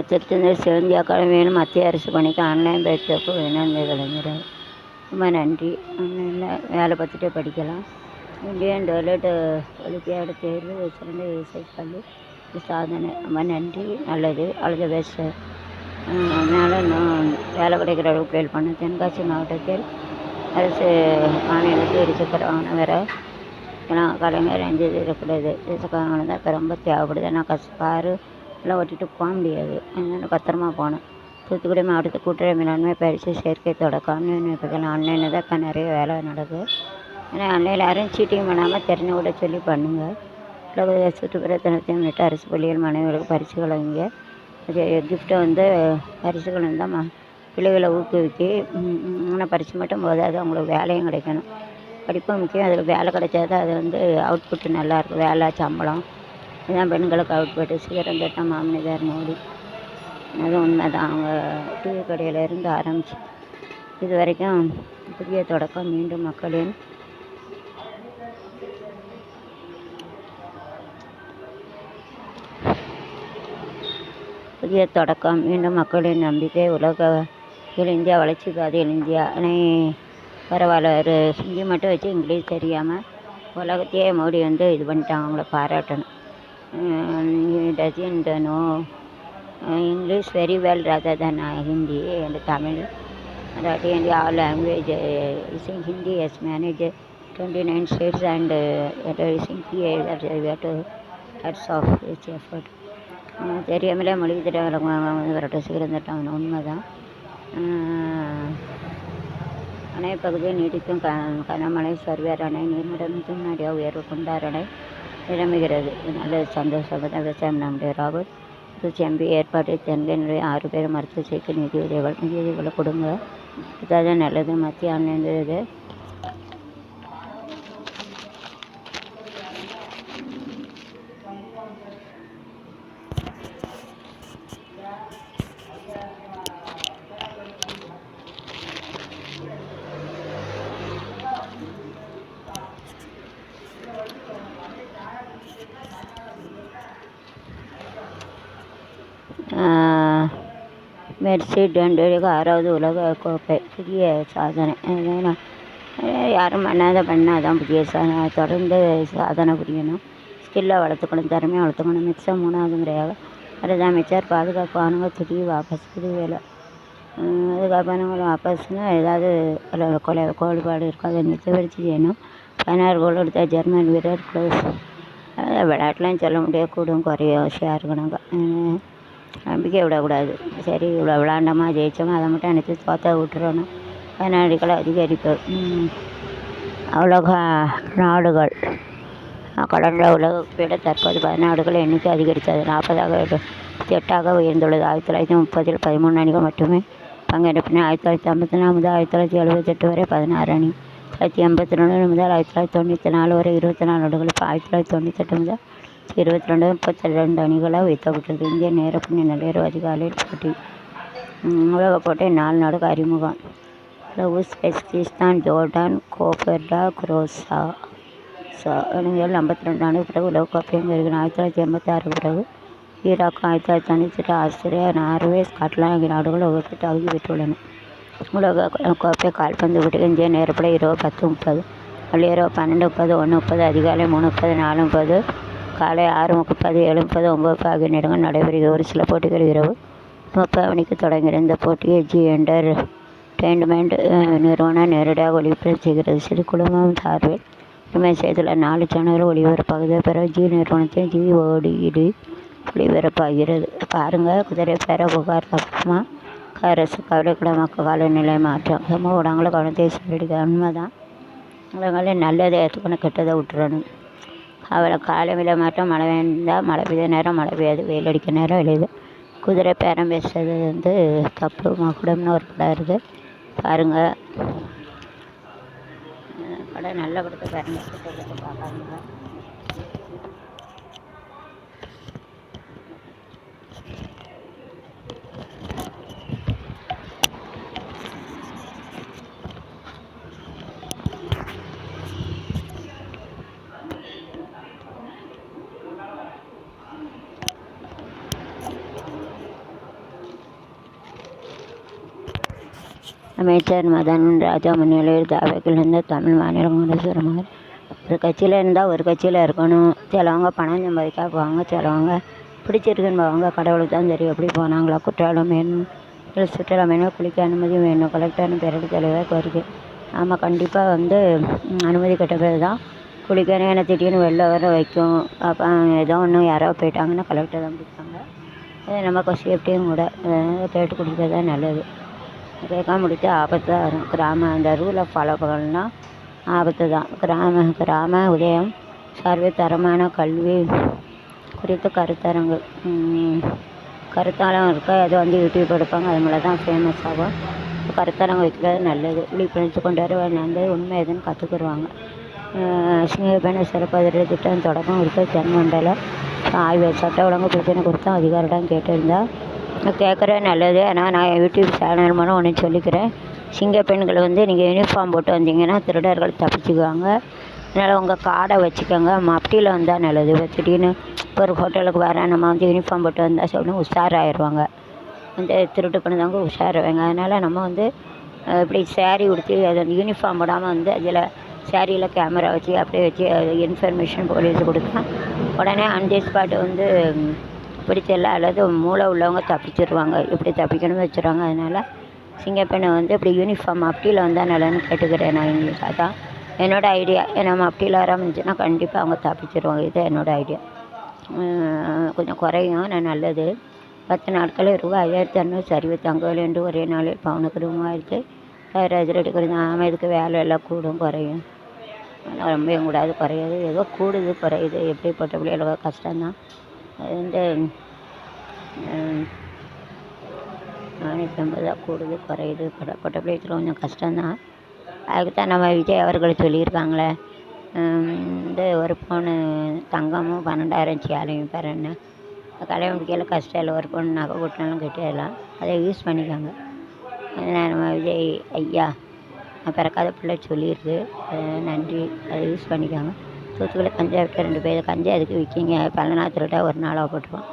திருச்செந்தூர் சிவந்தி அகாடமியில் மத்திய அரசு பணிக்கு ஆன்லைன் பயிற்சியப்பு இணைந்த கலைஞர். ரொம்ப நன்றி. ஆன்லைனில் வேலை பார்த்துட்டே படிக்கலாம். இந்தியன் டொய்லெட் ஒலிம்பியாடு தேர்வு சிறந்த விவசாய பள்ளி சாதனை. ரொம்ப நன்றி. நல்லது. All the best. அதனால் இன்னும் வேலை கிடைக்கிற அளவுக்கு ஹெல்ப் பண்ண. தென்காசி மாவட்டத்தில் அரசு மாநிலத்தில் இருசக்கர வாகனம் வேறு ஏன்னா கலைஞர் எஞ்சி இருக்கக்கூடாது. இருசக்கர வாகனம் தான் இப்போ ரொம்ப தேவைப்படுது. ஏன்னா காரு எல்லாம் ஓட்டிகிட்டு போக முடியாது. அதனால் பத்திரமா போகணும். தூத்துக்குடி மாவட்டத்தில் கூட்டுறவு மேலாண்மை பயிற்சி சேர்க்கை தொடக்கம் ஆன்லைனில் தான் இப்போ நிறைய வேலை நடக்குது. ஏன்னா ஆன்லைனில் யாரும் சீட்டிங் பண்ணாமல் தெரிஞ்ச சொல்லி பண்ணுங்கள். உலக சுற்றுப்புற தினத்தை முன்னிட்டு அரசு பள்ளிகள் மாணவர்களுக்கு பரிசுகள் வைங்க. கிஃப்ட்டை பரிசுகள் வந்தால் பிள்ளைகளை ஊக்குவிக்கி. ஆனால் பரிசு மட்டும் போதாது, அவங்களுக்கு வேலையும் கிடைக்கணும். படிப்பும் முக்கியம். அதில் வேலை கிடைச்சாதான் அது அவுட்புட்டு நல்லாயிருக்கும். வேலை சம்பளம் இதுதான் பெண்களுக்கு அவுட்புட்டு. சிகரம் தொட்ட மாமனிதர் மோடி. அது உண்மை தான். அவங்க டீ கடையிலேருந்து ஆரம்பிச்சு இது வரைக்கும் புதிய தொடக்கம் மீண்டும் மக்களின் நம்பிக்கை. உலகில் இந்தியா வளர்ச்சி பாதையில். இந்தியா பரவாயில்ல. ஒரு ஹிந்தி மட்டும் வச்சு இங்கிலீஷ் தெரியாமல் உலகத்தையே மோடி இது பண்ணிட்டாங்க. அவங்கள பாராட்டணும். Doesn't know English very well rather than Hindi and Tamil. Marathi and all language using Hindi has managed 29 states and using PA we have to hats off its effort. தெரியாமலே மொழி திட்டம் வரட்டும். சிகரம் திட்டம் உண்மை தான். அணை பகுதியில் நீடிக்கும் கனமழை. சர்வேர் அணை நீர்மட்டம் முன்னாடியாக உயர்வு. குண்டார் அணை நிரம்புகிறது. நல்ல சந்தோஷம் தான். விவசாயம் நம்முடைய ராகுல் செம்பி ஏற்பாடு. தென்கை 6 பேர் மருத்துவ சிகிச்சை நிதியுதவிகளை கொடுங்க. இதான் நல்லது. மத்திய ஆன்லைன் இது மெர்சி டெண்டுல்கர் 6வது உலக கோப்பை புதிய சாதனை. யாரும் பண்ணாதான் புதிய சாதனை. தொடர்ந்து சாதனை புரியணும். ஸ்கில்லை வளர்த்துக்கணும். திறமையை வளர்த்துக்கணும். மிக்சர் 3வது முறையாக அரசு அமைச்சர். பாதுகாப்பானவங்க திடீர் வாபஸ். புது வேலை. பாதுகாப்பானவங்க வாபஸ்னா ஏதாவது கோட்பாடு இருக்கும். அதை நிறுத்தி செய்யணும். 16 கோல் எடுத்த ஜெர்மன் வீரர் க்ளோஸ். விளையாட்டுலாம் சொல்ல முடியாது. கூடும் குறையும் ஷேர் இருக்கணுங்க. நம்பிக்கை விடக்கூடாது. சரி இவ்வளோ விளாண்டோமா ஜெயிச்சோமா அதை மட்டும் நினச்சி தோற்ற விட்டுறணும். 14 அதிகரிப்பு. உலக நாடுகள் கடந்த உலகத்தை விட தற்போது 14 எண்ணிக்கை அதிகரித்தது. 48 உயர்ந்துள்ளது. 1930 13 அணிகள் மட்டுமே பங்கெடுப்பின. 1954 முதல் 1978 வரை 16 அணி. 1982 முதல் 1994 வரை 24 நாடுகள். இப்போ 1998 முதல் 22 32 அணிகளாக உயர்த்தப்பட்டது. இந்திய நேரப்படி நள்ளிரவு அதிகாலையில் போட்டி. உலகப் போட்டி 4 நாடுகள் அறிமுகம். உஸ்பெகிஸ்தான், ஜோர்டான், கோபர்டா, குரோசா அணிகள் 52 ஆண்டுக்கு பிறகு உலகக்கோப்பையும் வருகின்றன. 1986 பிறகு ஈராக், 1998 ஆஸ்திரேலியா, நார்வே, ஸ்காட்லாந்து ஆகிய நாடுகள் உலகத்தை தகுதி பெற்றுள்ளன. உலக கோப்பை கால்பந்து போட்டி இந்திய நேரப்படி இரவு 10:30, நள்ளிரவு 12:30, 1:30, அதிகாலை 3:30, 4:30, காலை 6:30, 7:30, 9:30 ஆகிய நேரங்கள் நடைபெறுகிறது. ஒரு சில போட்டிகள் இரவு 30 மணிக்கு தொடங்குகிறது. இந்த போட்டியை ஜி என்டர்டெயின்மெண்ட் நிறுவனம் நேரடியாக ஒளிபரப்பு செய்கிறது. சிறு குழுமம் சார்பில் உரிமை செய்துள்ள 4 சேனல்கள் ஒளிபரப்பாகுது. பிறகு ஜி நிறுவனத்தின் GODD ஒளிபரப்பாகிறது. பாருங்கள். குதிரை பேர புகார் தப்புமா அரசு கவலைக்கிடமாக்க காலநிலை மாற்றம். சமூக ஊடகங்களை கவனத்தை செலுத்திக்க. உண்மைதான். ஊடகங்களே நல்லதை ஏற்றுக்கணும், கெட்டதை விட்டுறணும். காலநிலை மாற்றம். மழை பெய்ந்தால் மழை பெய்த நேரம் மழை பெய்யாது, வெயில் அடிக்க நேரம் விளையுது. குதிரை பேரம் பேசுறது தப்பு. மகுடம்னு ஒரு படம் இருக்குது, பாருங்கள். படம் நல்ல படத்தை பேரம் பேசுறது பார்க்காதுங்க. அமைச்சர் மதன் ராஜா முன்னிலையில் தாவேக்கில் இருந்த தமிழ் மாநில காங்கிரஸ் ஒரு கட்சியில் இருந்தால் ஒரு கட்சியில் இருக்கணும். சிலவங்க பணம் சம்பாதிக்கா போவாங்க, சிலவங்க பிடிச்சிருக்குன்னு போவாங்க. கடவுளுக்கு தான் தெரியும் எப்படி போனாங்களா. குற்றாலம் வேணும், இல்லை சுற்றுலா வேணும், குளிக்க அனுமதி வேணும். கலெக்டர்னு பேரடி தலைவர் கோரிக்கை. ஆமாம், கண்டிப்பாக அனுமதி கட்ட பேர் தான் குளிக்கணும். ஏன்னா திடீர்னு வெளில வர வைக்கும். அப்போ ஏதோ ஒன்று யாரோ போயிட்டாங்கன்னா கலெக்டர் தான் பிடிப்பாங்க. அது நமக்கு சேஃப்டியும் கூட. கேட்டு குடிக்கிறது தான் நல்லது. கேட்காம முடிச்சா ஆபத்து தான் வரும். அந்த ரூலை ஃபாலோ பண்ணலன்னா ஆபத்து தான். கிராம உதயம் சார்பில் தரமான கல்வி குறித்து கருத்தரங்கு கருத்தாளம் இருக்க. அது யூடியூப் எடுப்பாங்க, அது மேலே தான் ஃபேமஸ் ஆகும். கருத்தரங்கு வைக்கிறது நல்லது. விழிப்புணர்ச்சி கொண்டு வர நல்லது. உண்மை எதுன்னு கற்றுக்குருவாங்க. சிங்கப்பெண்ணை சிறப்பு அதிரடி திட்டம் தொடக்கம் இருக்க தென்மண்டல ஆய்வு சட்ட ஒழுங்கு பிரச்சனை குறித்தும் அதிகாரிடம் கேட்டிருந்தா கேட்குறது நல்லது. ஆனால் நான் யூடியூப் சேனல் மூலம் ஒன்று சொல்லிக்கிறேன். சிங்கப்பெண்கள் நீங்கள் யூனிஃபார்ம் போட்டு வந்தீங்கன்னா திருடர்கள் தப்பிச்சுக்குவாங்க. அதனால் உங்கள் கார்டை வச்சுக்கோங்க. மப்டியில் வந்தால் நல்லது. இப்போ திடீர்னு இப்போ ஒரு ஹோட்டலுக்கு வரேன், நம்ம யூனிஃபார்ம் போட்டு வந்தால் சொல்லணும் உஷாராயிடுவாங்க. திருட்டு பண்ணதாங்க உஷாராவாங்க. அதனால் நம்ம இப்படி சேரீ உடுத்தி அதை யூனிஃபார்ம் போடாமல் அதில் சேரீயில் கேமரா வச்சு அப்படியே வச்சு இன்ஃபர்மேஷன் போலீஸ் கொடுத்தா உடனே ஆன் தி ஸ்பாட் பிடிச்சல அல்லது மூளை உள்ளவங்க தப்பிச்சிடுவாங்க. இப்படி தப்பிக்கணும்னு வச்சுருவாங்க. அதனால் சிங்கப்பெண்ணை இப்படி யூனிஃபார்ம் மப்டியில் வந்தால் நல்லதுன்னு கேட்டுக்கிறேன் நான். எங்களுக்கு அதான் என்னோடய ஐடியா. ஏன்னா மப்டியில் வராமல் இருந்துச்சுன்னா கண்டிப்பாக அவங்க தப்பிச்சிடுவாங்க. இதுதான் என்னோடய ஐடியா. கொஞ்சம் குறையும். நான் நல்லது. 10 நாட்களில் ரூபாய் 5600 சரிவு. தங்க விலை என்று ஒரே நாளில் பவுனுக்கு 3000 அதிரடி குறையும். ஆமாம், இதுக்கு வேலை எல்லாம் கூடும் குறையும். ஆனால் ரொம்பவும் கூடாது, குறையாது. ஏதோ கூடுது குறையுது. எப்படி போட்டபடி எவ்வளோ கஷ்டம்தான். அது 450 கூடுது குறையுது. போட்டபடி கொஞ்சம் கஷ்டம்தான். அதுக்கு தான் நம்ம விஜய் அவர்கள் சொல்லியிருக்காங்களே, ஒரு பவுன் தங்கமும் 12,000 சேலையும் பேர் என்ன கல்யாணம் முடிக்கையில் கஷ்டம் இல்லை. ஒரு பவுன் நகை கூட்டினாலும் கட்டிடலாம். அதை யூஸ் பண்ணிக்கோங்க. நம்ம விஜய் ஐயா பிறக்காத பிள்ளை சொல்லியிருக்கு. நன்றி. அதை யூஸ் பண்ணிக்கோங்க. தூத்துக்குடி கஞ்சா விட்ட 2 பேர் கஞ்சா எதுக்கு விற்கிங்க? பல நாள் திருட்டா ஒரு நாளாக போட்டுருவோம்.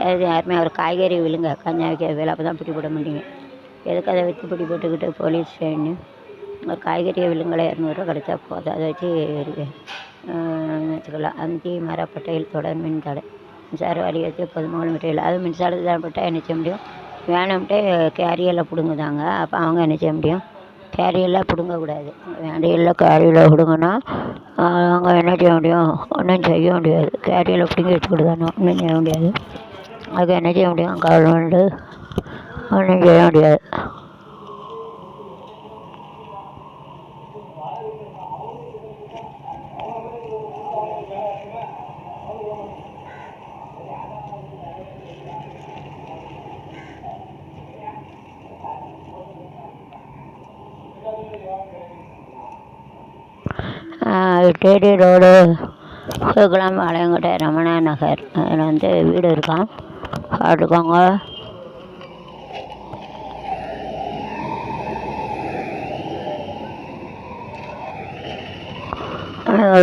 அது யாருமே ஒரு காய்கறி விழுங்க கஞ்சா விற்கிற வேலை. அப்போ தான் பிடி போட முடியுங்க. எதுக்கு அதை விற்று பிடி போட்டுக்கிட்டு போலீஸ் ஸ்டேஷன் ஒரு காய்கறியை விழுங்கலை 200 கிடச்சா போதும். அதை வச்சு வச்சுக்கலாம். அந்தி மரப்பட்டையில் தொடர் மின் தடை. மின்சார வாரியத்தை பொதுமக்கள் முறையில் அது மின்சாரத்தை தடைப்பட்டால் என்ன செய்ய முடியும்? வேணும்ட்டே கேரியரில் பிடுங்குதாங்க. அப்போ அவங்க என்ன செய்ய முடியும்? கேரியெல்லாம் பிடுங்கக்கூடாது. வேண்டியில் கேரியில் பிடுங்கினா அவங்க என்ன செய்ய முடியும்? ஒன்றும் செய்ய முடியாது. கேரியில் பிடுங்கி வச்சுக்கிட்டு தானே ஒன்றும் செய்ய முடியாது. அதுக்கு என்ன செய்ய முடியும்? கவர்மெண்ட்டு ஒன்றும் செய்ய முடியாது. டேடி ரோடு கோகுலம் பாளையங்கோட்டை ரமணா நகர். அதில் வீடு இருக்கான். பார்த்துக்கோங்க.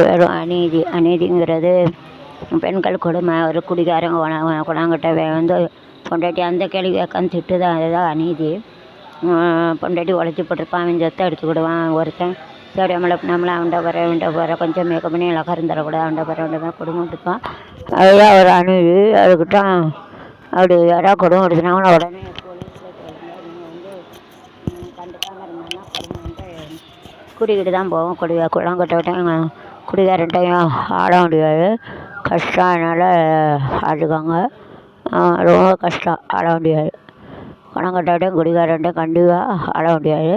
வெறும் அநீதிங்கிறது பெண்கள் கொடுமை. ஒரு குடிகாரங்க குணாங்கிட்ட பொண்டாட்டி அந்த கேள்வி கேட்காம திட்டுதான். அதுதான் அநீதி. பொண்டாட்டி உழைச்சி போட்டிருப்பான், அவன் சொத்தை எடுத்துக்கிடுவான். ஒருத்தன் சரி நம்மளை அவன்கிட்ட போகிற கொஞ்சம் மேக்கப் பண்ணி அழகாக இருந்துடக்கூடாது. அவன்கிட்ட குடும்பம் கொடுப்பான். அதுதான் ஒரு அநீதி. அதுக்கிட்டான் அப்படி யாராவது குடும்பம் கொடுத்துனாங்கன்னா உடனே போலீஸில் கேளுங்க. நீங்கள் கண்டுக்காமல் இருந்தாங்கன்னா குடும்பம் கூட்டிக்கிட்டு தான் போவோம். குளங்கட்டவட்டையும் குடிகாரன்ட்டையும் ஆட முடியாது. கஷ்டம். அதனால் ஆடுக்காங்க. ரொம்ப கஷ்டம். ஆட முடியாது. குளங்கட்டவட்டையும் குடிகாரன்ட்டையும் கண்டிப்பாக ஆட முடியாது.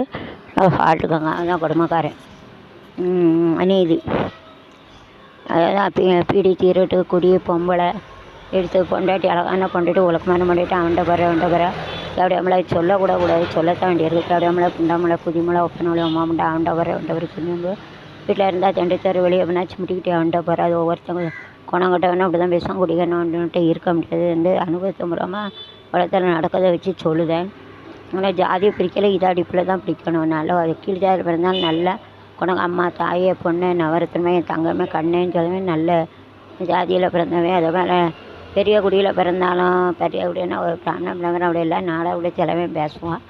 பார்த்துக்கோங்க. அதுதான் கொடுமைக்காரன். அநீதி. அதுதான் பீடி தீரட்டு குடி பொம்பளை எடுத்து பொண்டாட்டி அழகான பொண்டாட்டி உலகமான பொண்டாட்டி அவன்கிட்ட போகிற எப்படி நம்மளை சொல்லக்கூடாது. சொல்லத்தான் வேண்டியிருக்கு. எப்படி நம்மளை புண்டாமலை புதிமலை ஒப்பனமலை அம்மாமுண்டா அவன்கிட்ட போகிற சொல்லும்போது வீட்டில் இருந்தால் தண்டு வெளியே எப்படினாச்சும் முட்டிக்கிட்டே அவன்கிட்ட போகிற. அது ஒவ்வொருத்தவங்க குணங்கட்டவனா அப்படி தான் பேசுவான். குடிக்கணும்ன்ட்டு இருக்க முடியாது. அனுபவத்து மூலமாக உலகத்தில் நடக்கிறத வச்சு சொல்லுதேன். ஆனால் ஜாதியை பிரிக்கலை, இதாடிப்பில் தான் பிரிக்கணும். நல்லா அது கீழ் ஜாதியில் பிறந்தாலும் நல்ல அம்மா தாயே பொண்ணு நவரத்தனமே தங்கமே கண்ணேன்னு சொல்லவே நல்ல ஜாதியில் பிறந்தவன். அதை மேலே பெரிய குடியில் பிறந்தாலும் பெரிய குடினா ஒரு பிராமண பிள்ளைங்கிற அப்படி எல்லாம் நாளை விட சிலவே பேசுவான்.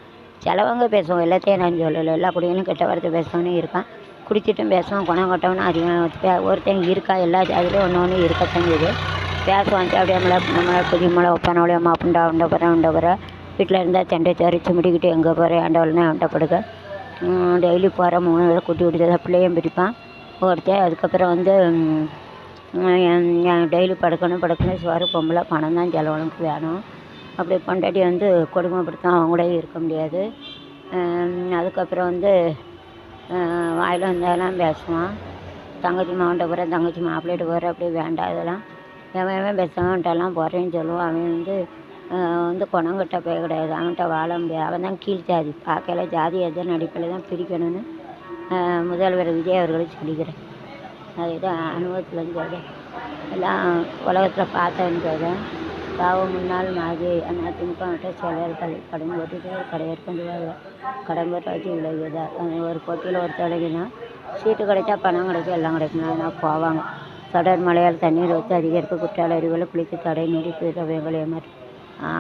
சிலவங்க பேசுவாங்க, எல்லாத்தையும் நான் சொல்லலை. எல்லா குடிகளும் கெட்ட வார்த்தை பேசுகிறவனும் இருக்கான், குடிச்சிட்டும் பேசுவான், குணம் கெட்டவனும் அதிகம் ஒருத்தன் இருக்கா. எல்லா ஜாதியிலையும் ஒன்று இருக்கத்தான் செய்யுது. பேசுவான் அப்படியே நம்மளை புதிய ஒப்பனோடைய அம்மா புண்டா உண்ட போகிறேன் வீட்டில் இருந்தால் சண்டை சரிச்சு முடிக்கிட்டு எங்கே போகிறேன் ஆண்டவள்னா ஆண்ட படுக்க. டெய்லி போகிற 3 வேளை குட்டி குடிச்சதை பிள்ளையும் பிடிப்பான் ஒருத்தன். அதுக்கப்புறம் வந்து டெய்லி படுக்கணும் சோறு பொம்பளை பணம் தான் செலவனுக்கு வேணும். அப்படி பொண்டாட்டி வந்து கொடுமைப்படுத்தான், அவங்க கூட இருக்க முடியாது. அதுக்கப்புறம் வந்து வாயில் வந்ததெல்லாம் பேசுவான். தங்கச்சி மாவன்ட்ட போகிறேன், தங்கச்சி மாப்பிள்ளைகிட்ட போகிறேன், அப்படியே வேண்டாம் இதெல்லாம். எவன் பேசுகிறவன்ட்டெல்லாம் போகிறேன்னு சொல்லுவான். அவன் வந்து குணங்கட்ட போய் கிடையாது, அவன்கிட்ட வாழ முடியாது. அவன் தான் கீழ் ஜாதி. பார்க்கல ஜாதி எதன் அடிப்படையில் தான் பிரிக்கணும்னு முதல்வர் விஜய் அவர்களுக்கு சொல்லிக்கிறேன். அதுதான் அனுபவத்துலேருந்து சொல்கிறேன், எல்லாம் உலகத்தில் பார்த்தேன்னு சொல்கிறேன். பாவம் முன்னாள் மாஜி அதிமுக செயலர்கள் கடன் போட்டுட்டு கடையை கொண்டு கடன் போட்டு வச்சு விளைவுதா. ஒரு போட்டியில் ஒரு தலைக்குன்னா சீட்டு கிடைச்சா பணம் கிடைக்கும், எல்லாம் கிடைக்கும். அதனால் போவாங்க. தொடர் மழையால் தண்ணீர் ஊற்றி அதிகரிப்பு குற்றால அருவியில் குளித்து தடை நீடிப்பு தவையங்கள் ஏமாறு.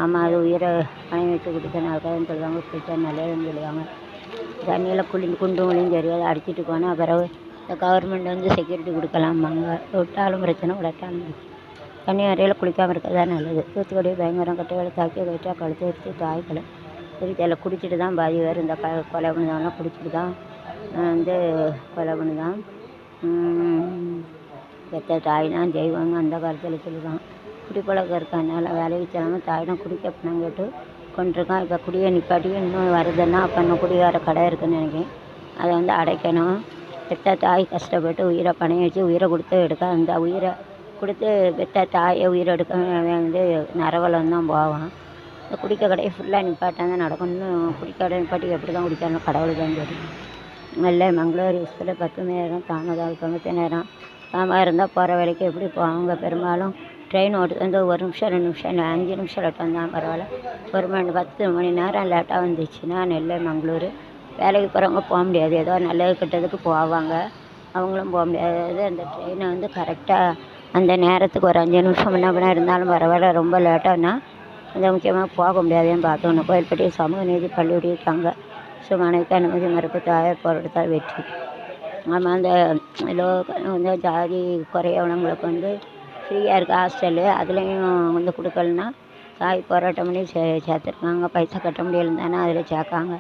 ஆமாம், அது உயிரை பணம் வச்சு குடிக்க நல்லதுன்னு சொல்லுவாங்க, குளித்தா நல்லதுன்னு சொல்லுவாங்க. தண்ணியில் குண்டும் குழியும் தெரியாது, அடிச்சுட்டு போனால் பிறகு இந்த கவர்மெண்ட் வந்து செக்யூரிட்டி கொடுக்கலாமாங்க. விட்டாலும் பிரச்சனை, விடட்டாலும் பிரச்சனை. தண்ணி அறையில் குளிக்காமல் இருக்கிறது தான் நல்லது. தூத்துக்குடி பயங்கரம் கட்டைகளை தாக்கி வச்சா கழுத்து வச்சு தாய்களை குடித்தல குடிச்சிட்டு தான் பாதி பேர் இந்த கொலை பண்ணுதாங்கன்னா குடிச்சிட்டு தான் வந்து கொலை பண்ணுதான். பெற்ற தாய் தான் செய்வாங்க அந்த காலத்தில் சொல்லுவாங்க. குடிப்பழக்கம் இருக்கனால வேலைக்கு செல்லாமல் தாய் தான் குடிக்க பணம் கேட்டு கொண்டிருக்கான். இப்போ குடியை நிப்பாட்டி இன்னும் வருதுன்னா அப்போ இன்னும் குடிகார கடை இருக்குதுன்னு நினைக்கிறேன், அதை வந்து அடைக்கணும். பெற்ற தாய் கஷ்டப்பட்டு உயிரை பணைய வச்சு உயிரை கொடுத்து எடுக்க, அந்த உயிரை கொடுத்து பெற்ற தாயை உயிரை எடுக்க வந்து நரவலம் தான் போவான். இந்த குடிக்க கடையை ஃபுல்லாக நிப்பாட்டான் தான் நடக்கும். இன்னும் குடிக்கடை நிப்பாட்டி எப்படி தான் குடிக்கணும் கடவுள் தான் தெரியும். நெல்லை மங்களூர் எக்ஸ்பிரஸ் 10 மணி நேரம் தாமதம் 90 நேரம் தாமதம் இருந்தால் போகிற வேலைக்கு எப்படி போவாங்க. பெரும்பாலும் ட்ரெயின் ஓட்டுறது வந்து 1 நிமிஷம் 2 நிமிஷம் இல்லை 5 நிமிஷம் லேட்டாக வந்தால் பரவாயில்ல. 10 மணி நேரம் லேட்டாக வந்துச்சுன்னா நெல்லை மங்களூர் வேலைக்கு போகிறவங்க போக முடியாது. ஏதோ நல்லது கெட்டதுக்கு போவாங்க, அவங்களும் போக முடியாது. அந்த ட்ரெயினை வந்து கரெக்டாக அந்த நேரத்துக்கு ஒரு 5 நிமிஷம் முன்ன இருந்தாலும் பரவாயில்ல. ரொம்ப லேட்டானா அந்த முக்கியமாக போக முடியாதுன்னு பார்த்தோம். கோயில்பட்டி சமூக நீதி கல்லூரி தங்க சுமனைக்கு அனுமதி மறுப்பு தாயார் போராட்டத்தால் வெற்றி. ஆமாம், அந்த வந்து ஜாதி குறையவனங்களுக்கு வந்து ஃப்ரீயாக இருக்குது ஹாஸ்டலு, அதுலேயும் வந்து கொடுக்கலன்னா தாய் போராட்டம் பண்ணி சேர்த்துருக்காங்க. பைசா கட்ட முடியலன்னு தானே அதில் சேர்க்காங்க.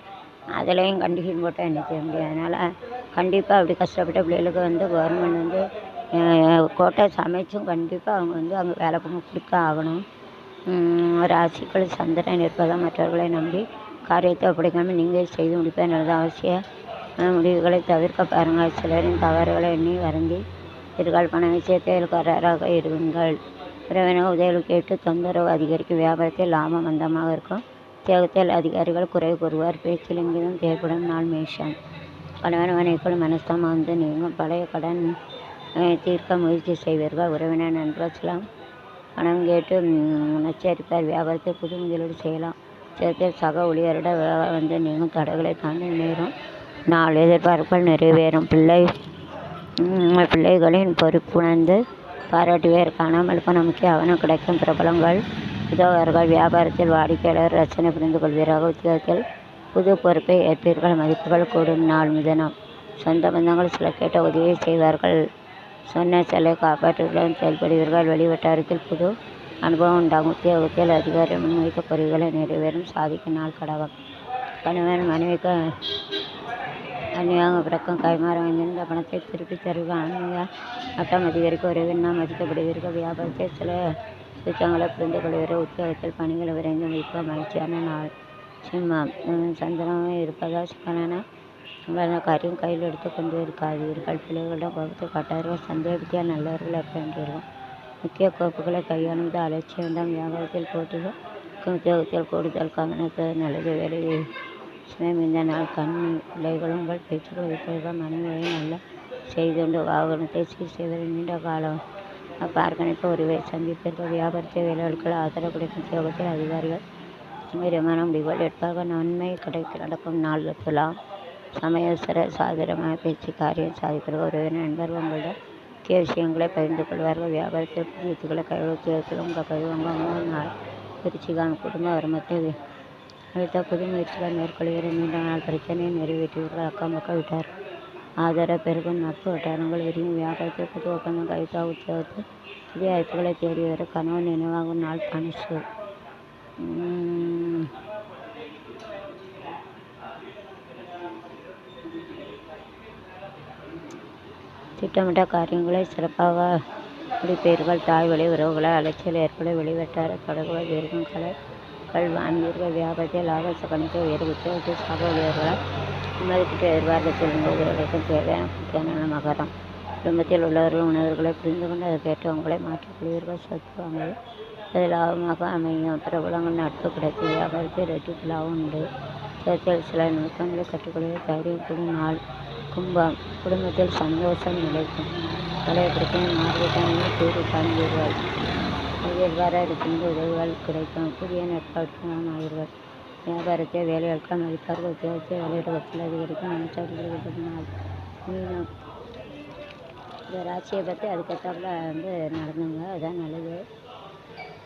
அதுலேயும் கண்டிஷன் போட்டால் என்ன செய்ய முடியாது. அதனால் கண்டிப்பாக அப்படி கஷ்டப்பட்ட பிள்ளைகளுக்கு வந்து கவர்மெண்ட் வந்து கோட்டை சமைச்சும் கண்டிப்பாக அவங்க வந்து அங்கே வேலை கொடுக்க ஆகணும். ராசிகள் சந்திரன் இருப்பதாக மற்றவர்களை நம்பி காரியத்தை ஒப்படைக்காமல் நீங்கள் செய்து முடிப்பது நல்லது. அவசிய முடிவுகளை தவிர்க்க பாருங்கள். சிலரின் தவறுகளை எண்ணி வருந்தி எதிர்கால பண விஷயத்தில் கராராக இருங்கள். உறவினர் உதவி கேட்டு தொந்தரவு அதிகரிக்கும். வியாபாரத்தில் லாபம் மந்தமாக இருக்கும். தியாகத்தில் அதிகாரிகள் குறை கூறுவார். பேச்சில் இங்கிலும் தேவைப்படும் நாள் மேஷம். கணவன் மனைவிக்குள் மனஸ்தாபம் வந்து நீங்கும். பழைய கடன் தீர்க்க முயற்சி செய்வீர்கள். உறவினர் நண்பர்களாம் பணம் கேட்டு நச்சரிப்பார். வியாபாரத்தில் புது முதலீடு செய்யலாம். சேர்த்தில் சக ஊழியரிட விவகாரம் வந்து நீங்கும். தடைகளை தாண்டி நேரும் நாள் எதிர்பார்ப்புகள் நிறைவேறும். பிள்ளைகளின் பொறுப்புணர்ந்து பாராட்டுவேர். காணாமல் நமக்கு அவனும் கிடைக்கும். பிரபலங்கள் உதவுவார்கள். வியாபாரத்தில் வாடிக்கையாளர் ரச்சனை புரிந்து கொள்வீராக. உத்தியோகத்தில் புது பொறுப்பை ஏற்பீர்கள். மதிப்புகள் கூடும் நாள் மிதனம். சொந்த பந்தங்கள் சில கேட்ட உதவியை செய்வார்கள். சொன்ன சிலை காப்பாற்றுகளுடன் செயல்படுவீர்கள். வெளிவட்டாரத்தில் புது அனுபவம் உண்டாகும். உத்தியோகத்தில் அதிகாரி முன்வைக்க பொறிகளை நிறைவேறும். சாதிக்கும் நாள் கடகம். கணவன் மனைவிக்கு அந்நியாக பிறக்கும். கைமாற வந்திருந்த பணத்தை திருப்பி தருவீர்கள். ஆன்மீக மட்டம் அதிகரிக்க உறவினால் மதிக்கப்படுவீர்கள். வியாபாரத்தில் சில சுத்தங்களை புரிந்து கொள்வீர்கள். உத்தியோகத்தில் பணிகளை விரைந்து முடிக்க மகிழ்ச்சியான நாள். சிம்மம். சந்திரமாக இருப்பதால் சிக்கலான காரியம் கையில் எடுத்து கொண்டு இருக்காதீர்கள். பிள்ளைகளிடம் கோபத்தை காட்டார்கள். சந்தேகத்தியால் நல்லவர்கள் அப்படின்றீர்கள். முக்கிய கோப்புகளை கையாளுவது அலட்சியம் வேண்டாம். வியாபாரத்தில் போட்டிகள் உத்தியோகத்தில் கூடுதல் கவனத்தை நல்லது. வேலையை சுயம் இந்த நாள் கண்ணி பிள்ளைகளும் உங்கள் பேச்சுக்கள் வைப்பீர்கள். மனைவியை நல்ல செய்துண்டு வாகனத்தை சீர் செய்வது நீண்ட காலம் பார்க்கணிப்பு ஒருவை சந்திப்பீர்கள். வியாபாரத்தை வேலைகளுக்கு ஆதரவு கிடைக்கும். உத்தியோகத்தில் அதிகாரிகள் விதமான முடிவுகள் எடுப்பார்கள். நன்மை நடக்கும் நாள் துலாம். சமயசர சாதகமாக பேச்சு காரியம் சாதிப்பீர்கள். உறவினர் நண்பர்கள் உங்களிடம் முக்கிய விஷயங்களை பகிர்ந்து கொள்வார்கள். வியாபாரத்தில் புதியத்துக்களை கைவிடுவதில் உங்கள் பகிர்வாங்க. 3 நாள் திருச்சிகாம். குடும்ப வருமத்தை அடுத்த புது முயற்சிகளை மேற்கொள்கிற நீண்ட நாள் பிரச்சனையை நிறைவேற்றியவர்கள் அக்கம் பக்கம் விட்டார். ஆதரவு பெருகும் நட்பு வட்டாரங்கள் விரியும். வியாபாரத்தில் புது ஒப்பந்தம் கைத்தா உற்சவத்தில் புதிய வாய்ப்புகளை தேடி வர கணவன் நினைவாகும் நாள் தனுசு. திட்டமிட்ட காரியங்களை சிறப்பாக முடிப்பீர்கள். தாய் வழி உறவுகளை அலைச்சல் ஏற்பட வெளிவட்டார தொடர்புகள் தீர்க்கும் கலைகள் வாங்கியீர்கள். வியாபாரத்தில் லாப கணிக்க உயர் உத்தியோகத்தில் சக ஊழியர்களால் நிம்மதிக்கிட்டு எதிர்பார்க்க செல்லுங்கள். கிடைக்கும் தேவையான முக்கியமான மகரம். குடும்பத்தில் உள்ளவர்கள் உணர்வுகளை புரிந்து கொண்டு அதற்கேற்ற உங்களை மாற்றிக்கொள்வீர்கள். சொத்து வாங்குவது அது லாபமாக அமையும். பிரபலங்கள் நட்பு கிடைக்கும். வியாபாரத்தில் ரெட்டிப்பு லாபம் உண்டு. சேர்த்தில் சில நுட்பங்களை கற்றுக்கொள்வது தைரியம் கூடும் நாள். கும்பம். குடும்பத்தில் சந்தோஷம் நிலைக்கும். பழைய பிரச்சனை மாறுவதற்கான தீர்வு காண்பீர்கள். எவ்வாறு இருக்கின்ற உதவிகள் கிடைக்கும். புதிய நட்பாளர்கள். வியாபாரத்தை வேலையாட்கள் மதிப்பார்கள். உத்தியோகத்தை வேலையிடத்தில் அதிகரிக்கும். அமைச்சர்கள் நாள். மீனம். இந்த ராசியை பற்றி அதுக்கேற்றாப்புல நடந்துங்க. அதுதான் நல்லது.